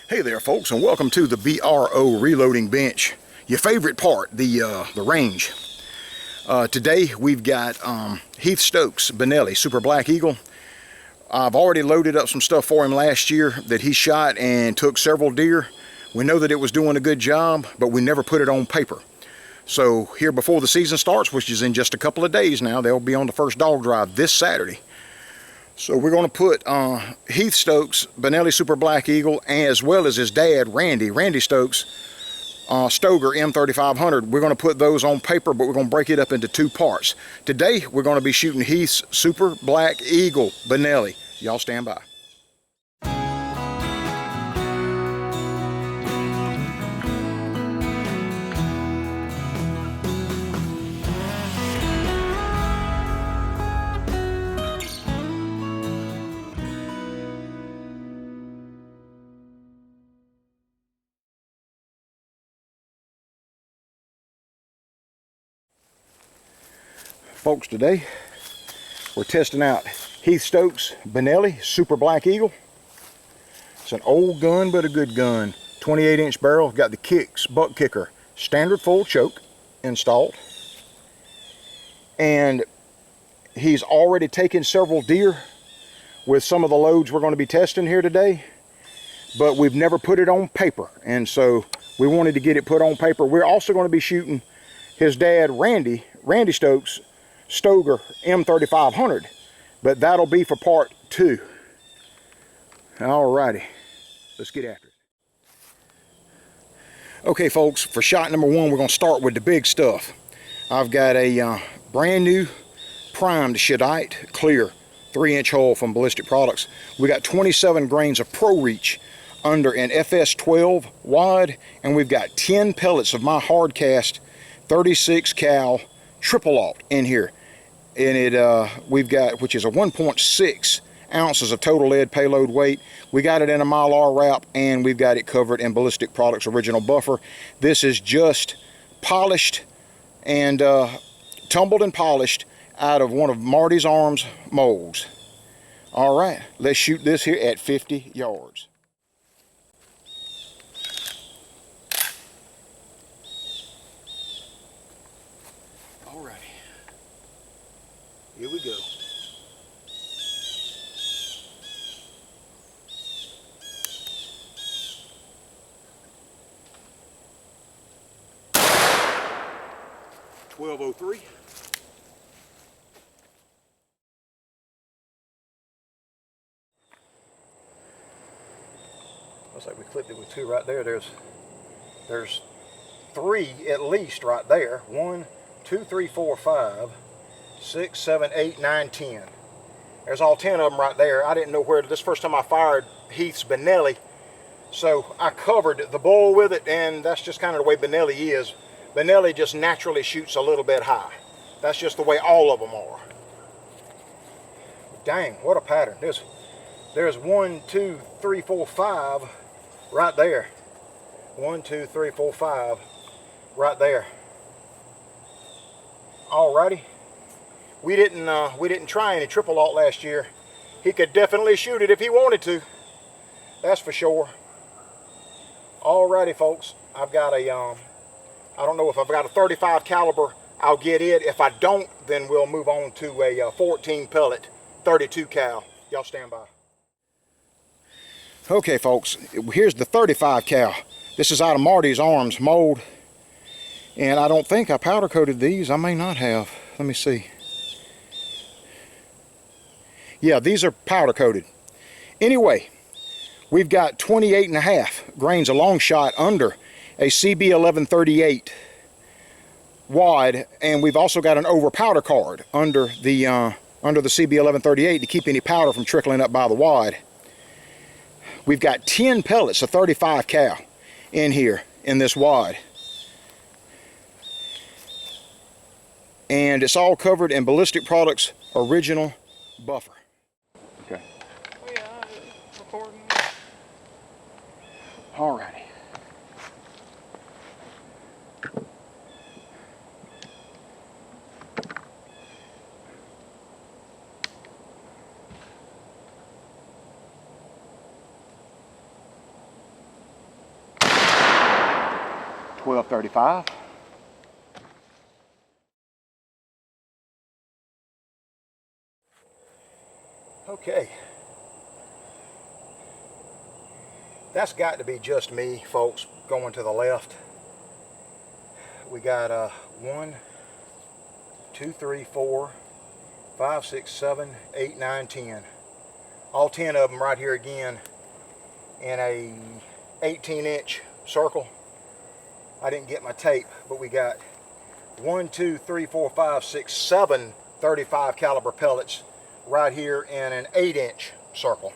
Hey there folks, and welcome to the BRO reloading bench. Your favorite part, the range. Today we've got Heath Stokes Benelli Super Black Eagle. I've already loaded up some stuff for him last year that he shot and took several deer. We know that it was doing a good job, but we never put it on paper. So here before the season starts, which is in just a couple of days now, they'll be on the first dog drive this Saturday. So we're going to put Heath Stokes Benelli Super Black Eagle, as well as his dad Randy Stokes Stoger M3500. We're going to put those on paper, but we're going to break it up into two parts. Today we're going to be shooting Heath's Super Black Eagle Benelli. Y'all stand by. Folks, today we're testing out Heath Stokes Benelli Super Black Eagle. It's an old gun, but a good gun. 28-inch barrel, got the kicks, buck kicker, standard full choke installed. And he's already taken several deer with some of the loads we're going to be testing here today, but we've never put it on paper. And so we wanted to get it put on paper. We're also going to be shooting his dad, Randy Stokes Stoger M3500, but that'll be for part 2. Alrighty, let's get after it. Okay folks, for shot number 1, we're going to start with the big stuff. I've got a brand new primed Shadite clear 3-inch hole from Ballistic Products. We got 27 grains of Pro Reach under an FS12 wad, and we've got 10 pellets of my hard cast 36 cal triple alt in here. And we've got, which is a 1.6 ounces of total lead payload weight. We got it in a Mylar wrap, and we've got it covered in Ballistic Products original buffer. This is just polished and tumbled and polished out of one of Marty's Arms molds. All right, let's shoot this here at 50 yards. Here we go. .1203. Looks like we clipped it with 2 right there. There's 3 at least right there. 1, 2, 3, 4, 5. 6, 7, 8, 9, 10. There's all 10 of them right there. I didn't know where, this first time I fired Heath's Benelli, so I covered the bull with it, and that's just kind of the way Benelli is. Benelli just naturally shoots a little bit high. That's just the way all of them are. Dang, what a pattern. There's 1, 2, 3, 4, 5 right there. 1, 2, 3, 4, 5 right there. Alrighty. We didn't try any triple alt last year. He could definitely shoot it if he wanted to. That's for sure. Alrighty, folks. I've got a I don't know if I've got a 35 caliber. I'll get it. If I don't, then we'll move on to a 14 pellet 32 cal. Y'all stand by. Okay, folks. Here's the 35 cal. This is out of Marty's Arms mold, and I don't think I powder coated these. I may not have. Let me see. Yeah, these are powder coated. Anyway, we've got 28.5 grains of long shot under a CB 1138 wad, and we've also got an over powder card under the CB 1138 to keep any powder from trickling up by the wad. We've got 10 pellets of 35 cal in here in this wad, and it's all covered in Ballistic Products original buffer. Okay. Oh yeah, recording. Alrighty. 1235. Okay. That's got to be just me, folks, going to the left. We got 1, 2, 3, 4, 5, 6, 7, 8, 9, 10. All 10 of them right here again in a 18-inch circle. I didn't get my tape, but we got 1, 2, 3, 4, 5, 6, 7 35 caliber pellets right here in an 8-inch circle.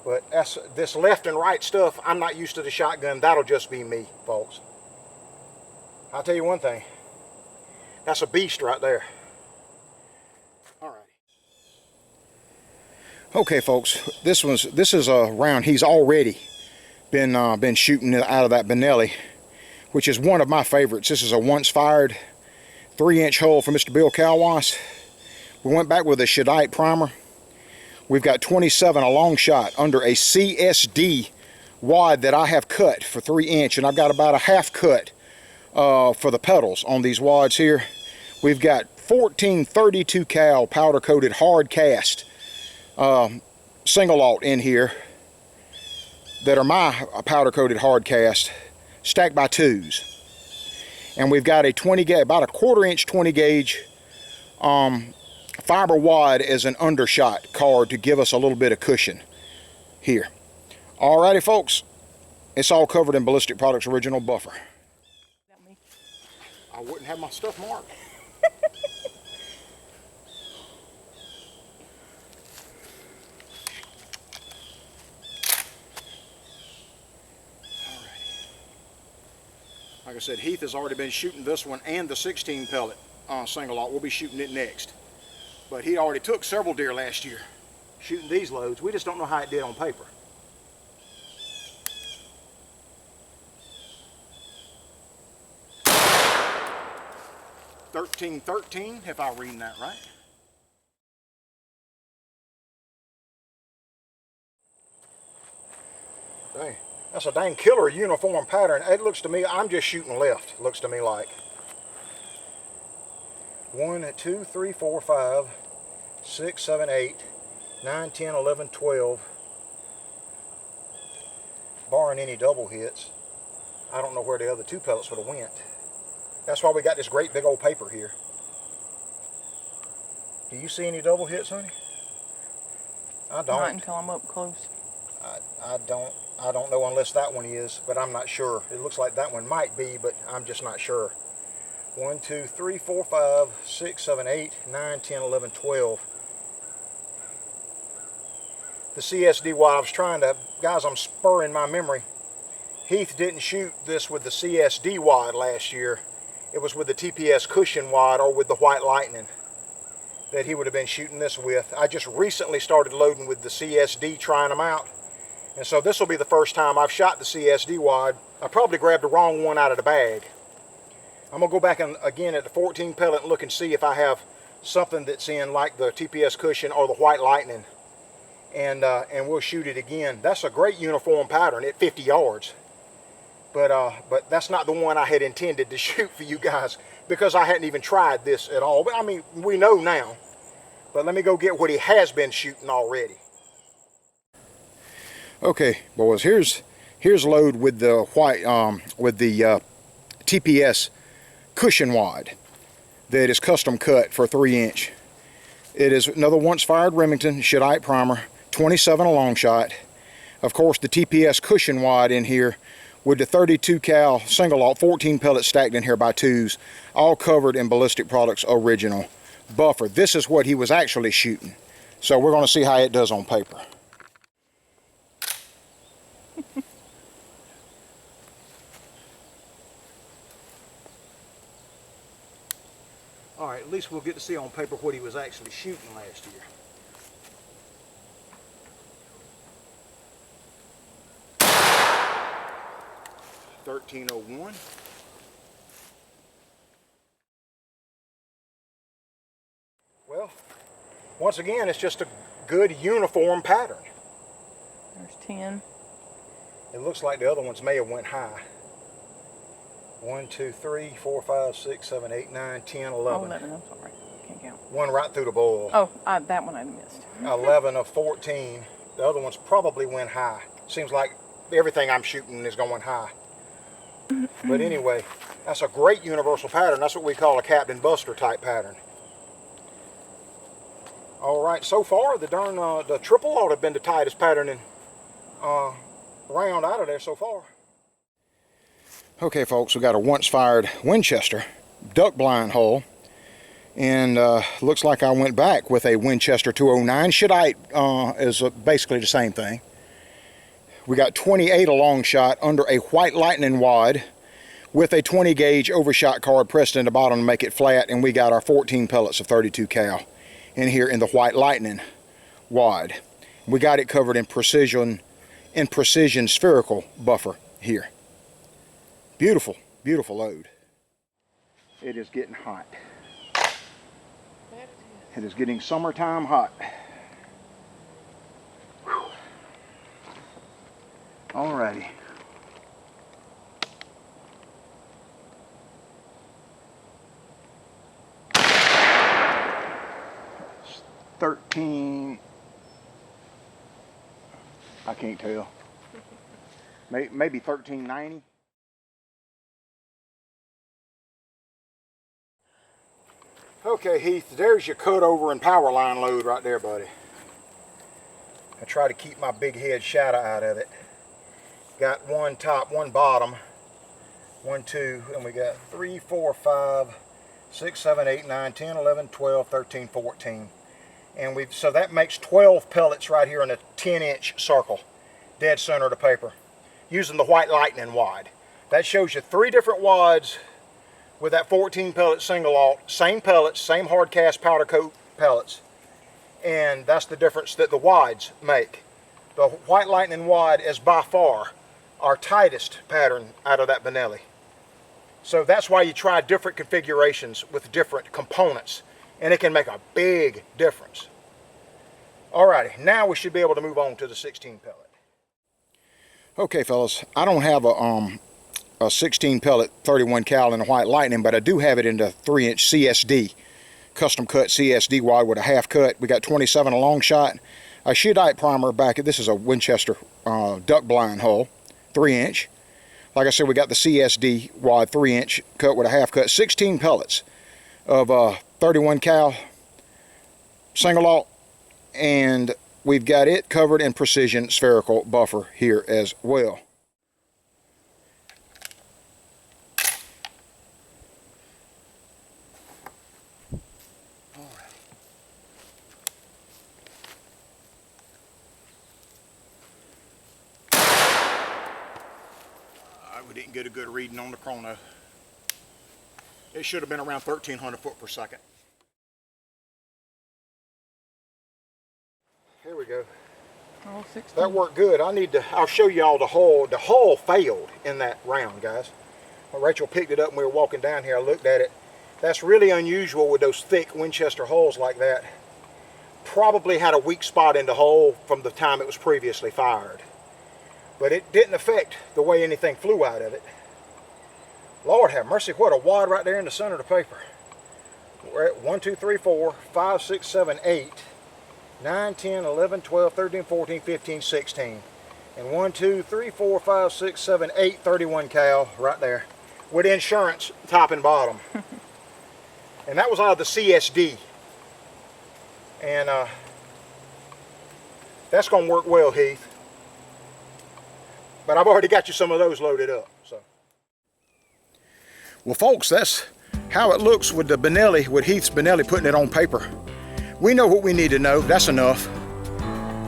But that's this left and right stuff. I'm not used to the shotgun. That'll just be me, folks. I'll tell you one thing. That's a beast right there. All right. Okay, folks. This is a round he's already been shooting out of that Benelli, which is one of my favorites. This is a once fired 3-inch hole from Mr. Bill Calwas. We went back with a Shadite primer. We've got 27 a long shot under a CSD wad that I have cut for 3-inch, and I've got about a half cut for the pedals on these wads here. We've got 14 32 cal powder coated hard cast single alt in here that are my powder coated hard cast stacked by 2s, and we've got a 20 gauge, about a 1/4 inch 20 gauge fiber wad as an undershot card to give us a little bit of cushion here. Alrighty, folks, it's all covered in Ballistic Products original buffer. I wouldn't have my stuff marked. Like I said, Heath has already been shooting this one and the 16 pellet single alt. We'll be shooting it next. But he already took several deer last year shooting these loads. We just don't know how it did on paper. $13.13, if I'm reading that right. Dang, that's a dang killer uniform pattern. It looks to me, I'm just shooting left. It looks to me like 1, 2, 3, 4, 5, 6, 7, 8, 9, 10, 11, 12. Barring any double hits, I don't know where the other 2 pellets would have went. That's why we got this great big old paper here. Do you see any double hits, honey? I don't. Not until I'm up close. I don't know unless that one is, but I'm not sure. It looks like that one might be, but I'm just not sure. 1, 2, 3, 4, 5, 6, 7, 8, 9, 10, 11, 12. The CSD wad, I was trying to, guys, I'm spurring my memory. Heath didn't shoot this with the CSD wad last year. It was with the TPS cushion wad or with the White Lightning that he would have been shooting this with. I just recently started loading with the CSD, trying them out. And so this will be the first time I've shot the CSD wad. I probably grabbed the wrong one out of the bag. I'm gonna go back and again at the 14 pellet and look and see if I have something that's in like the TPS cushion or the White Lightning, and we'll shoot it again. That's a great uniform pattern at 50 yards, but that's not the one I had intended to shoot for you guys because I hadn't even tried this at all. But I mean, we know now. But let me go get what he has been shooting already. Okay, boys, here's load with the white TPS cushion wad that is custom cut for 3-inch. It is another once fired Remington Shadite primer, 27 a long shot. Of course, the TPS cushion wad in here with the 32 cal single alt, 14 pellets stacked in here by 2s, all covered in Ballistic Products original buffer. This is what he was actually shooting. So we're going to see how it does on paper. All right, at least we'll get to see on paper what he was actually shooting last year. $13.01. Well, once again, it's just a good uniform pattern. There's 10. It looks like the other ones may have went high. 1, 2, 3, 4, 5, 6, 7, 8, 9, 10, 11. Oh, 11, I'm sorry. Can't count. One right through the boil. Oh, that one I missed. 11 of 14. The other ones probably went high. Seems like everything I'm shooting is going high. But anyway, that's a great universal pattern. That's what we call a Captain Buster type pattern. All right, so far the triple ought to have been the tightest patterning round out of there so far. Okay, folks, we got a once fired Winchester duck blind hole, and looks like I went back with a Winchester 209. Shadite is basically the same thing. We got 28 a long shot under a White Lightning wad with a 20 gauge overshot card pressed in the bottom to make it flat, and we got our 14 pellets of 32 cal in here in the White Lightning wad. We got it covered in precision spherical buffer here. Beautiful, beautiful load. It is getting hot. It is getting summertime hot. Whew. Alrighty. It's 13. I can't tell. Maybe 1390. Okay, Heath, there's your cut over and power line load right there, buddy. I try to keep my big head shadow out of it. Got one top, one bottom, 1, 2, and we got 3, 4, 5, 6, 7, 8, 9, 10, 11, 12, 13, 14. And so that makes 12 pellets right here in a 10-inch circle, dead center of the paper, using the White Lightning wad. That shows you 3 different wads with that 14 pellet single alt, same pellets, same hard cast powder coat pellets. And that's the difference that the wads make. The White Lightning wad is by far our tightest pattern out of that Benelli. So that's why you try different configurations with different components, and it can make a big difference. Alrighty, now we should be able to move on to the 16 pellet. Okay, fellas, I don't have a 16 pellet 31 cal in the White Lightning, but I do have it in the 3-inch CSD, custom cut CSD wad with a half cut. We got 27 a long shot, a Shadite primer back. This is a Winchester duck blind hull, 3-inch. Like I said, we got the CSD wad 3-inch cut with a half cut, 16 pellets of 31 cal single alt, and we've got it covered in precision spherical buffer here as well. We didn't get a good reading on the chrono. It should have been around 1,300 foot per second. Here we go. Oh, 16. That worked good. I'll show y'all the hull. The hull failed in that round, guys. When Rachel picked it up and we were walking down here, I looked at it. That's really unusual with those thick Winchester hulls like that. Probably had a weak spot in the hull from the time it was previously fired. But it didn't affect the way anything flew out of it. Lord have mercy, what a wad right there in the center of the paper. We're at 1, 2, 3, 4, 5, 6, 7, 8, 9, 10, 11, 12, 13, 14, 15, 16. And 1, 2, 3, 4, 5, 6, 7, 8, 31 cal right there. With insurance top and bottom. And that was out of the CSD. And that's going to work well, Heath. But I've already got you some of those loaded up. So. Well, folks, that's how it looks with the Benelli, with Heath's Benelli putting it on paper. We know what we need to know. That's enough.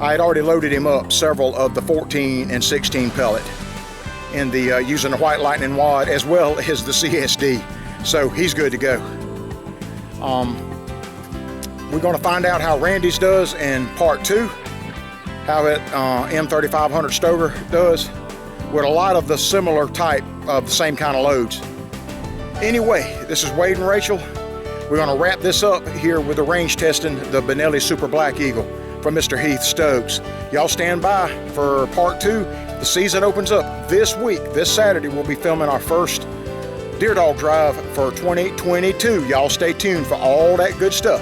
I had already loaded him up several of the 14 and 16 pellet in the using the White Lightning wad as well as the CSD. So he's good to go. We're going to find out how Randy's does in part 2, how it M3500 Stoker does with a lot of the similar type of the same kind of loads. Anyway, this is Wade and Rachel. We're going to wrap this up here with the range testing the Benelli Super Black Eagle from Mr. Heath Stokes. Y'all stand by for part 2. The season opens up this week. This Saturday, we'll be filming our first Deer Dog Drive for 2022. Y'all stay tuned for all that good stuff.